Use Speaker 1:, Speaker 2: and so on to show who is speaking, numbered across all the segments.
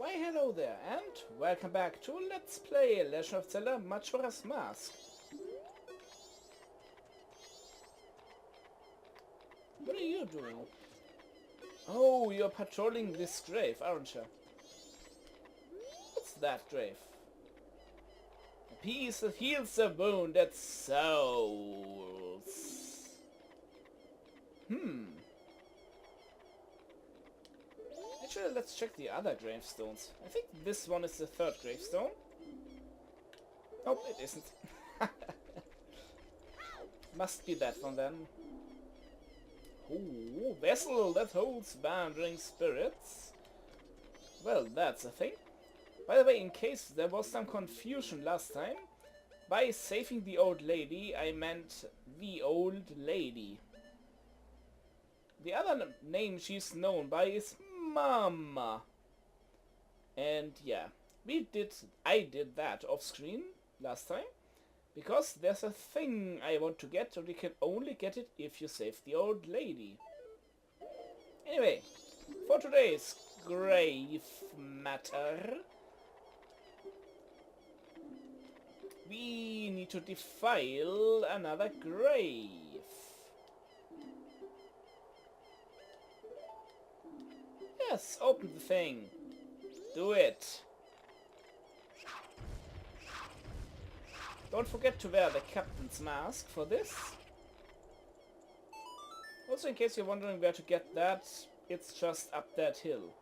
Speaker 1: Why hello there and welcome back to Let's Play Legend of Zelda Majora's Mask. What are you doing? Oh, you're patrolling this grave, aren't you? What's that grave? A piece that heals a wound that souls. Actually, let's check the other gravestones. I think this one is the third gravestone. Nope, it isn't. Must be that one then. Ooh, vessel that holds wandering spirits. Well, that's a thing. By the way, in case there was some confusion last time, by saving the old lady, I meant the old lady. The other name she's known by is Mama. And yeah, I did that off screen last time, because there's a thing I want to get, and you can only get it if you save the old lady. Anyway, for today's grave matter, we need to defile another grave. Yes, open the thing. Do it. Don't forget to wear the captain's mask for this. Also, in case you're wondering where to get that, it's just up that hill.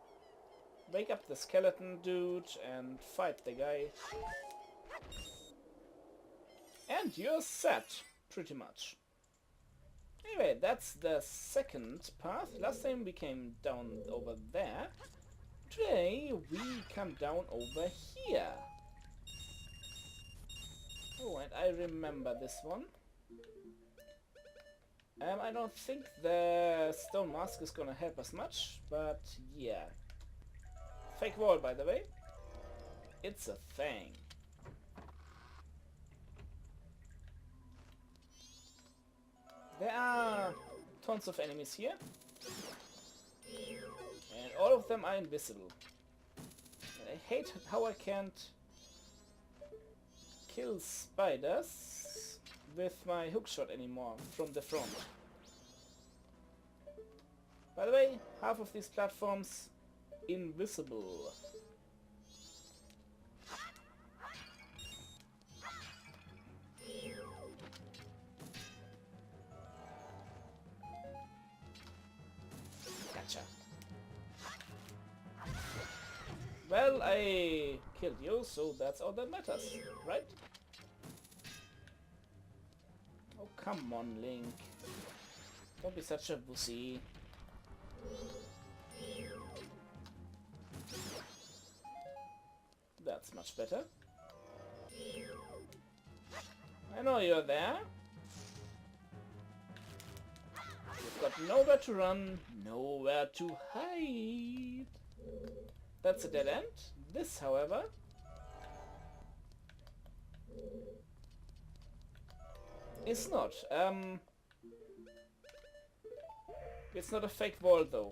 Speaker 1: Wake up the skeleton dude and fight the guy. And you're set, pretty much. Anyway, that's the second path. Last time we came down over there. Today we come down over here. Oh, and I remember this one. I don't think the stone mask is gonna help us much, but yeah. Fake wall, by the way. It's a thing. There are tons of enemies here. And all of them are invisible. And I hate how I can't kill spiders with my hookshot anymore from the front. By the way, half of these platforms invisible. Gotcha. Well, I killed you, so that's all that matters, right? Oh, come on, Link. Don't be such a wussy. That's much better. I know you're there. You've got nowhere to run, nowhere to hide. That's a dead end. This, however, is not. It's not a fake wall, though.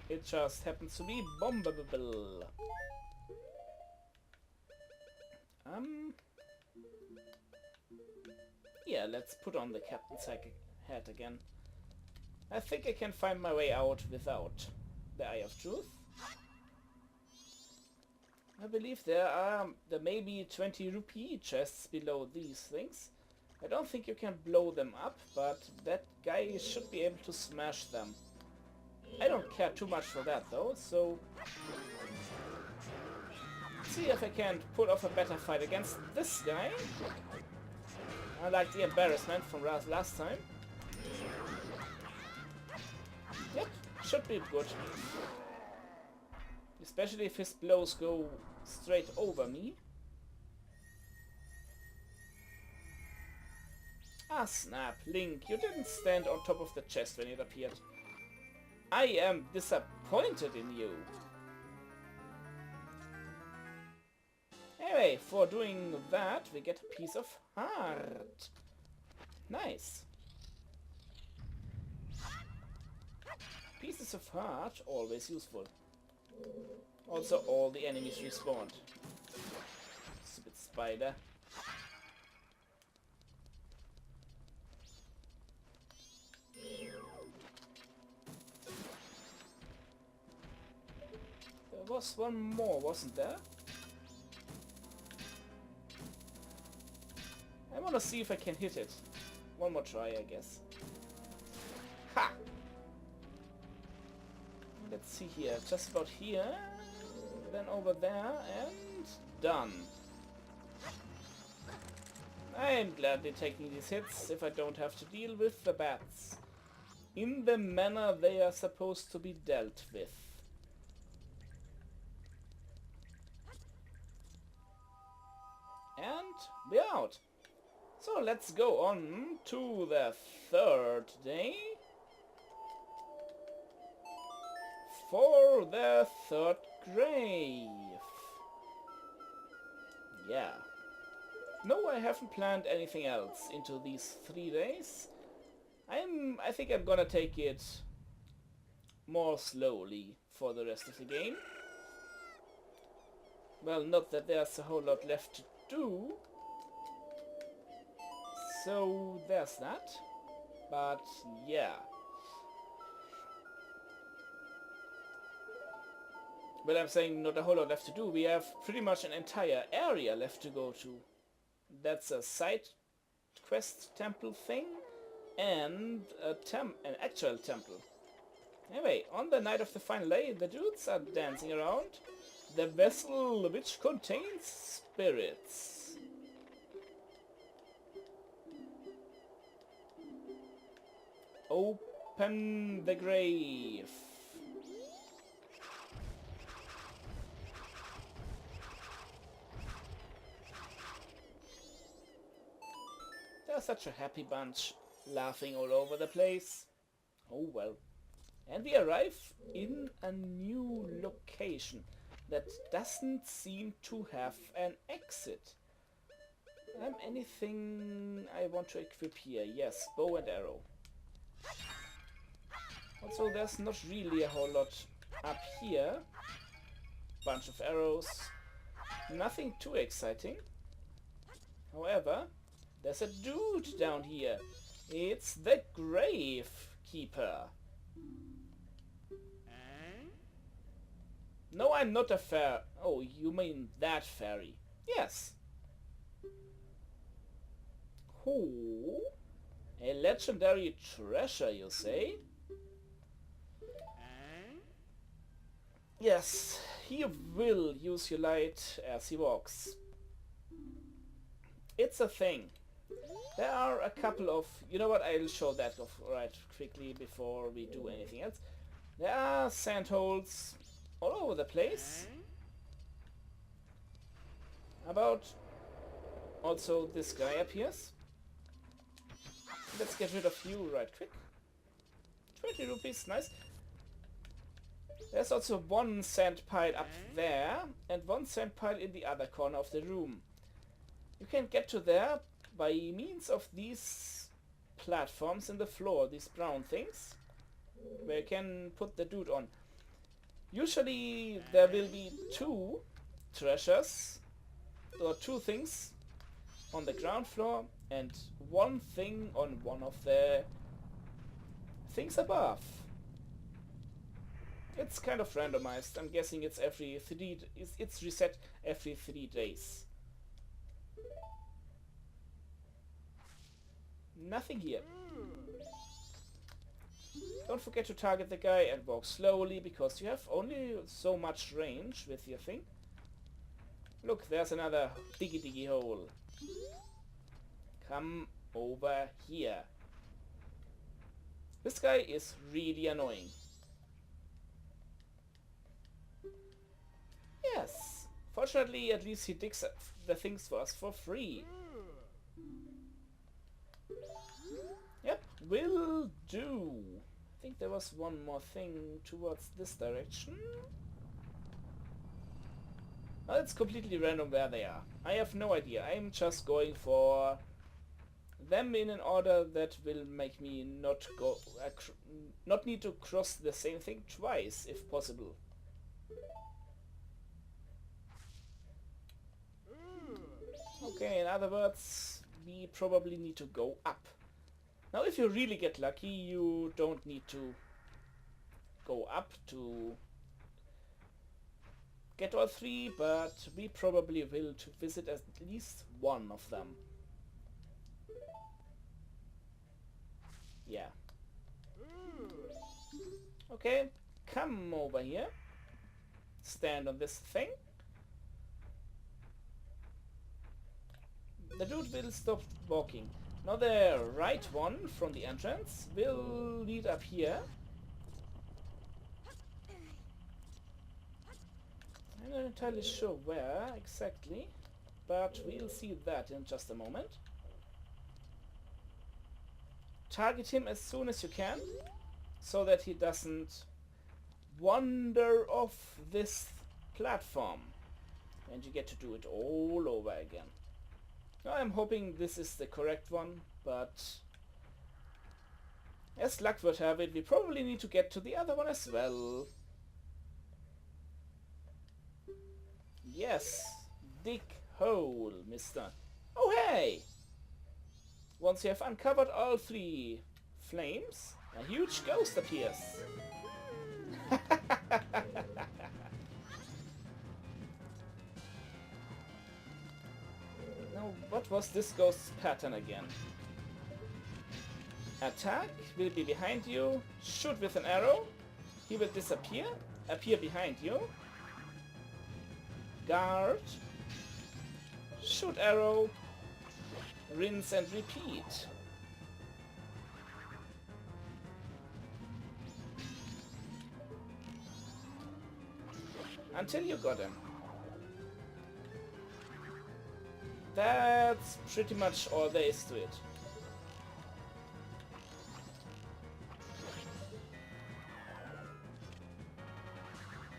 Speaker 1: It just happens to be bombable. Yeah, let's put on the captain's hat again. I think I can find my way out without the Eye of Truth. I believe there may be 20 rupee chests below these things. I don't think you can blow them up, but that guy should be able to smash them. I don't care too much for that though, so... see if I can put off a better fight against this guy. I like the embarrassment from last time. Yep, should be good. Especially if his blows go straight over me. Ah snap, Link, you didn't stand on top of the chest when it appeared. I am disappointed in you. Anyway, for doing that, we get a piece of heart. Nice. Pieces of heart, always useful. Also, all the enemies respawned. Stupid spider. There was one more, wasn't there? I want to see if I can hit it. One more try, I guess. Ha! Let's see here. Just about here. Then over there. And done. I'm gladly taking these hits if I don't have to deal with the bats in the manner they are supposed to be dealt with. And we're out. So let's go on to the third day for the third grave. Yeah. No, I haven't planned anything else into these 3 days. I think I'm gonna take it more slowly for the rest of the game. Well, not that there's a whole lot left to do. So there's that. But yeah. Well, I'm saying not a whole lot left to do. We have pretty much an entire area left to go to. That's a side quest temple thing and an actual temple. Anyway, on the night of the final day, the dudes are dancing around the vessel which contains spirits. Open the grave. They're such a happy bunch, laughing all over the place. Oh well. And we arrive in a new location that doesn't seem to have an exit. Anything I want to equip here? Yes, bow and arrow. Also, there's not really a whole lot up here. Bunch of arrows. Nothing too exciting. However, there's a dude down here. It's the Gravekeeper. No, I'm not a fair... Oh, you mean that fairy. Yes. Oh, a legendary treasure, you say? Yes, he will use your light as he walks. It's a thing. There are a couple of... You know what, I'll show that off right quickly before we do anything else. There are sandholes all over the place. About... Also, this guy appears. Let's get rid of you right quick. 20 rupees, nice. There's also one sand pile up there and one sand pile in the other corner of the room. You can get to there by means of these platforms in the floor, these brown things, where you can put the dude on. Usually there will be 2 treasures, or 2 things on the ground floor and 1 thing on one of the things above. It's kind of randomized. I'm guessing it's every 3... It's reset every 3 days. Nothing here. Don't forget to target the guy and walk slowly, because you have only so much range with your thing. Look, there's another diggy hole. Come over here. This guy is really annoying. Yes. Fortunately, at least he digs the things for us for free. Yep, will do. I think there was one more thing towards this direction. Well, it's completely random where they are. I have no idea. I'm just going for them in an order that will make me not need to cross the same thing twice, if possible. other words, we probably need to go up. Now if you really get lucky, you don't need to go up to get all three, but we probably will to visit at least one of them. Yeah. Okay, come over here. Stand on this thing. The dude will stop walking. Now the right one from the entrance will lead up here. I'm not entirely sure where exactly, but we'll see that in just a moment. Target him as soon as you can, so that he doesn't wander off this platform. And you get to do it all over again. Now I'm hoping this is the correct one, but as luck would have it, we probably need to get to the other one as well. Yes, dig hole, mister. Oh hey! Once you have uncovered all three flames, a huge ghost appears. Now, what was this ghost's pattern again? Attack, will be behind you, shoot with an arrow, he will disappear, appear behind you, guard, shoot arrow, rinse and repeat. Until you got him. That's pretty much all there is to it.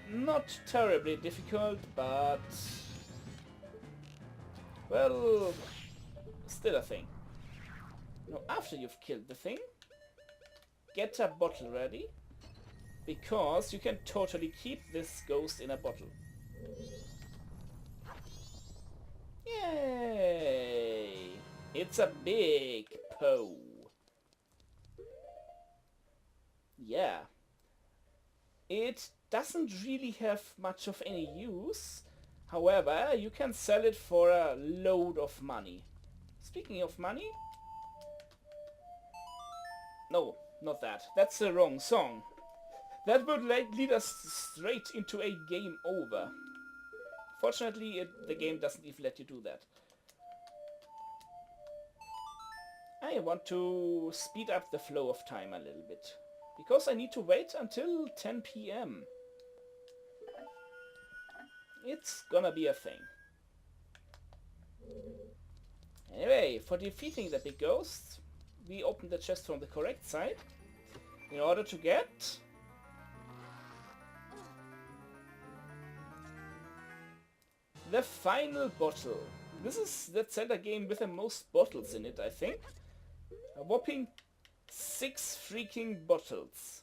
Speaker 1: Not terribly difficult, but well, still a thing. Now after you've killed the thing, get a bottle ready, because you can totally keep this ghost in a bottle. Yay! It's a big Poe. Yeah. It doesn't really have much of any use. However, you can sell it for a load of money. Speaking of money... No, not that. That's the wrong song. That would lead us straight into a game over. Fortunately, the game doesn't even let you do that. I want to speed up the flow of time a little bit, because I need to wait until 10 PM. It's gonna be a thing. Anyway, for defeating the big ghost, we open the chest from the correct side in order to get the final bottle. This is the Zelda game with the most bottles in it, I think. A whopping 6 freaking bottles.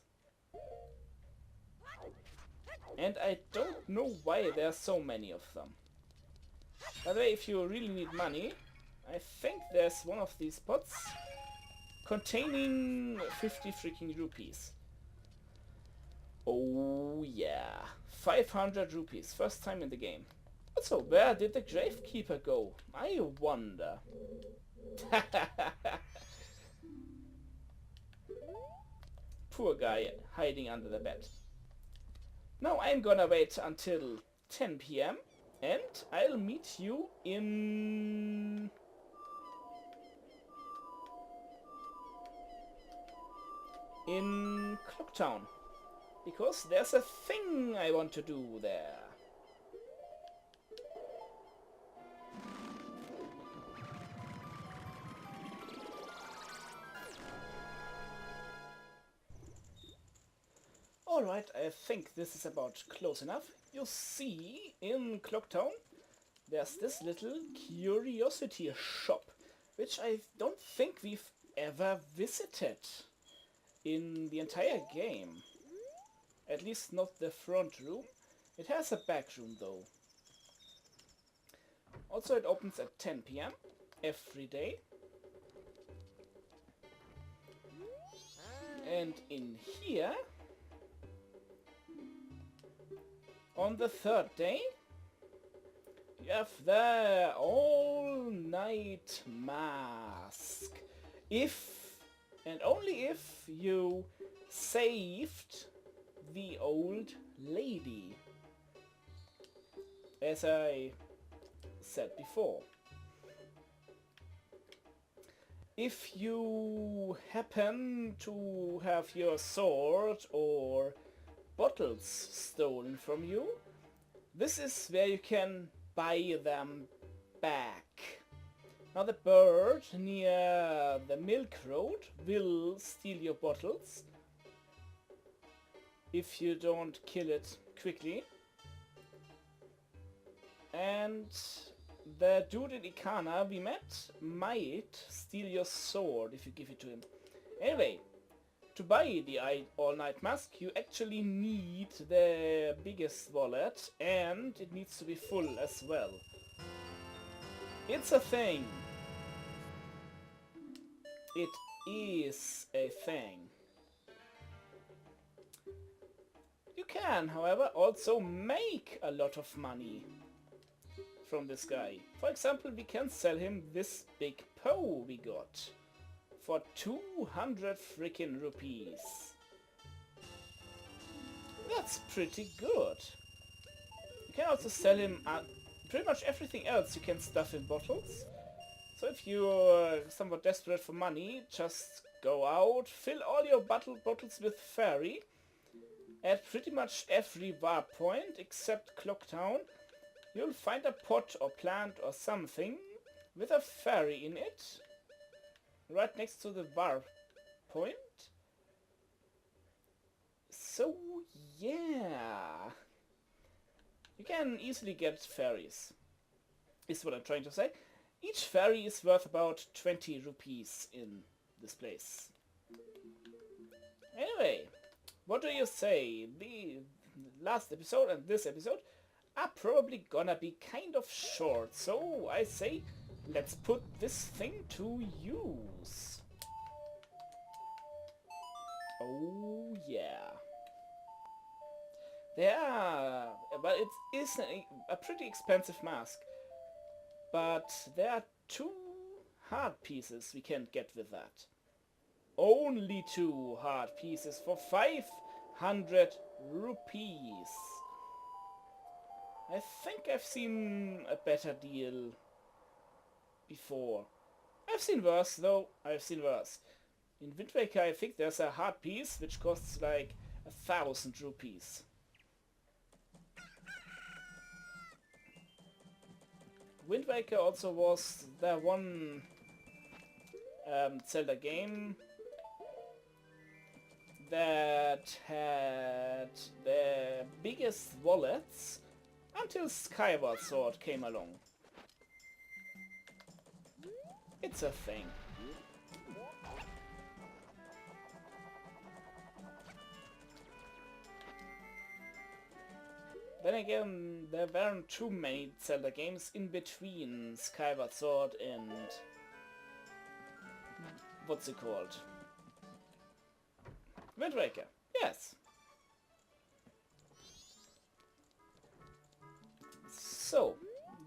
Speaker 1: And I don't know why there are so many of them. By the way, if you really need money, I think there's one of these pots containing 50 freaking rupees. Oh yeah, 500 rupees, first time in the game. Also, where did the Gravekeeper go? I wonder. Poor guy hiding under the bed. Now I'm gonna wait until 10 PM and I'll meet you in... Clocktown. Because there's a thing I want to do there. Alright, I think this is about close enough. You see, in Clocktown, there's this little curiosity shop, which I don't think we've ever visited in the entire game. At least not the front room. It has a back room though. Also it opens at 10 PM. every day. And in here, on the third day, you have the all-night mask. If and only if you saved the old lady, as I said before. If you happen to have your sword or bottles stolen from you, this is where you can buy them back. Now the bird near the milk road will steal your bottles if you don't kill it quickly. And the dude in Ikana we met might steal your sword if you give it to him. Anyway, to buy the all-night mask you actually need the biggest wallet, and it needs to be full as well. It's a thing. It is a thing. You can, however, also make a lot of money from this guy. For example, we can sell him this big Poe we got for 200 freaking rupees. That's pretty good. You can also sell him pretty much everything else you can stuff in bottles. So if you're somewhat desperate for money, just go out, fill all your bottles with fairy at pretty much every warp point except Clocktown. You'll find a pot or plant or something with a fairy in it right next to the warp point. So yeah, you can easily get fairies, is what I'm trying to say. Each fairy is worth about 20 rupees in this place. Anyway, what do you say? The last episode and this episode are probably gonna be kind of short, so I say let's put this thing to use. Oh yeah. But it is a pretty expensive mask. But there are 2 heart pieces we can get with that. Only 2 heart pieces for 500 rupees. I think I've seen a better deal before. I've seen worse though, I've seen worse. In Wind Waker I think there's a heart piece which costs like 1,000 rupees. Wind Waker also was the one Zelda game that had the biggest wallets until Skyward Sword came along. It's a thing. Then again, there weren't too many Zelda games in between Skyward Sword and... what's it called? Wind Waker, yes. So,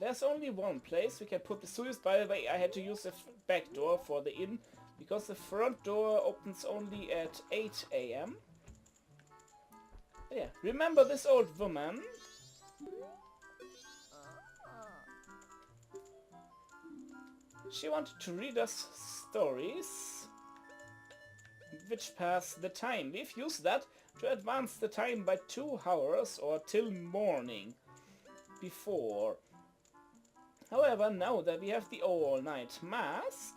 Speaker 1: there's only one place we can put the studios. By the way, I had to use the back door for the inn, because the front door opens only at 8 AM. Yeah, remember this old woman? She wanted to read us stories which pass the time. We've used that to advance the time by 2 hours or till morning before. However, now that we have the all-night mask,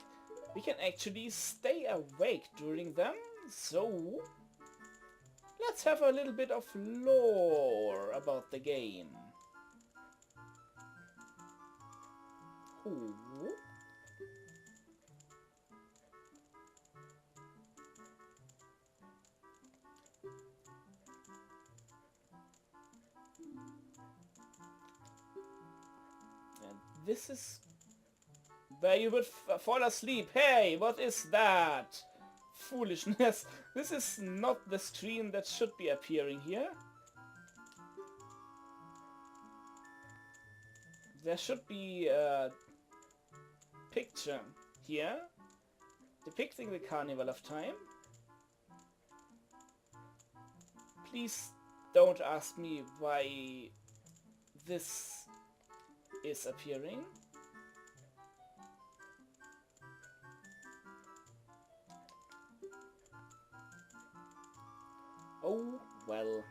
Speaker 1: we can actually stay awake during them, so let's have a little bit of lore about the game. Ooh. And this is where you would fall asleep. Hey, what is that? Foolishness. This is not the screen that should be appearing here. There should be a picture here depicting the Carnival of Time. Please don't ask me why this is appearing. Oh, well.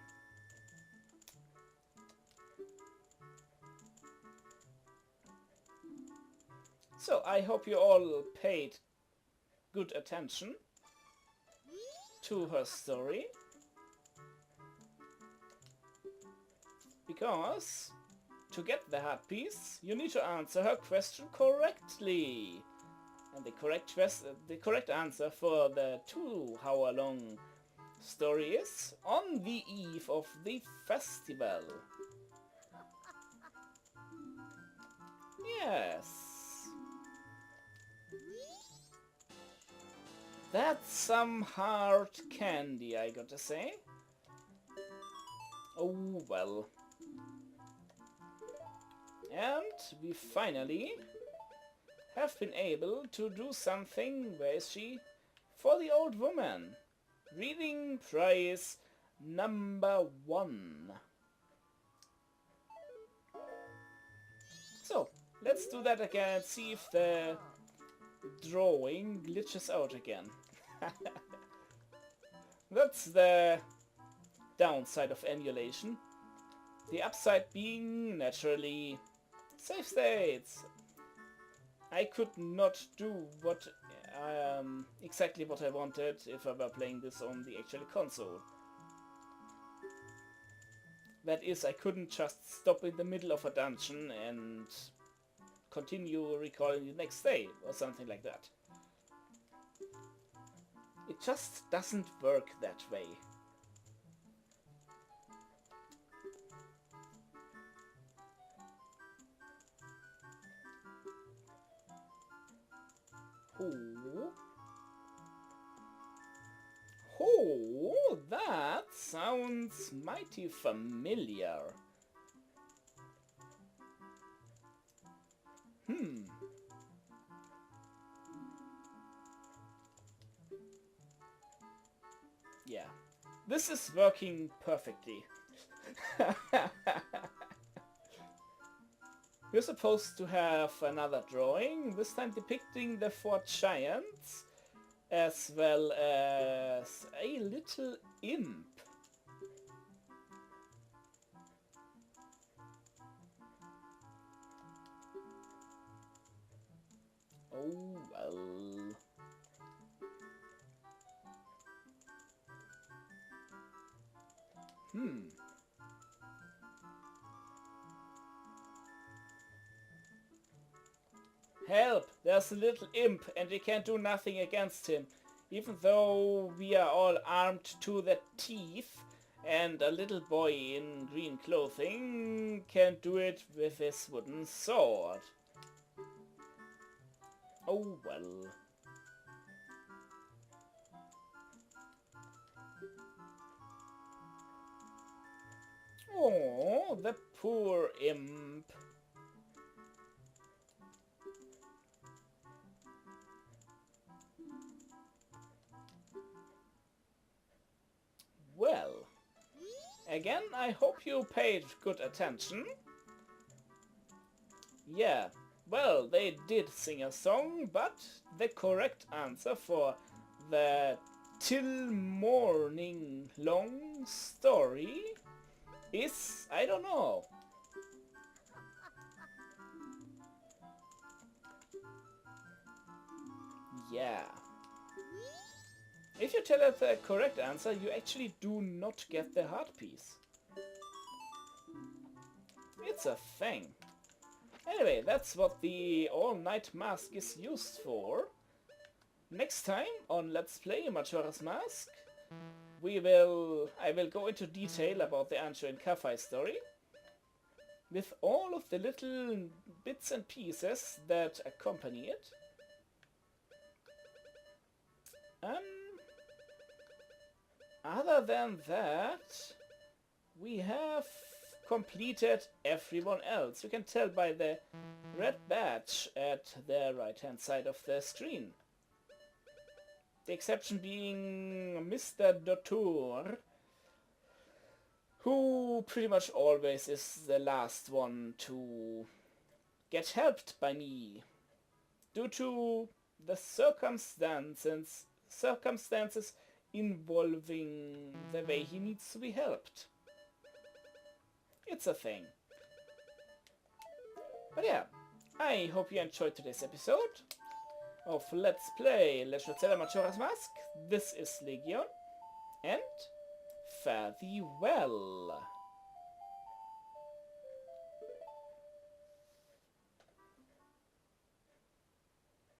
Speaker 1: So, I hope you all paid good attention to her story. Because to get the heart piece, you need to answer her question correctly. And the correct answer for the 2-hour long story is on the eve of the festival. Yes. That's some hard candy, I gotta say. Oh well. And we finally have been able to do something. Where is she? For the old woman. Reading prize number 1. So, let's do that again and see if the drawing glitches out again. That's the downside of emulation. The upside being, naturally, save states. I could not do what exactly what I wanted if I were playing this on the actual console. That is, I couldn't just stop in the middle of a dungeon and continue recalling the next day or something like that. It just doesn't work that way. Oh. Oh, that sounds mighty familiar. Yeah, this is working perfectly. We're supposed to have another drawing, this time depicting the 4 giants, as well as a little imp. Oh well. Help! There's a little imp and we can't do nothing against him. Even though we are all armed to the teeth and a little boy in green clothing can't do it with his wooden sword. Oh well. Oh, the poor imp. Well, again, I hope you paid good attention. Yeah, well, they did sing a song, but the correct answer for the till morning long story is, I don't know. Yeah. If you tell us the correct answer, you actually do not get the heart piece. It's a thing. Anyway, that's what the all-night mask is used for. Next time on Let's Play Majora's Mask, I will go into detail about the Ancho and Kafai story. with all of the little bits and pieces that accompany it. Other than that, we have completed everyone else. You can tell by the red badge at the right hand side of the screen. The exception being Mr. Dotor, who pretty much always is the last one to get helped by me, due to the circumstances involving the way he needs to be helped. It's a thing. But yeah, I hope you enjoyed today's episode of Let's Play Legend of Zelda Majora's Mask. This is Legion, and fare thee well.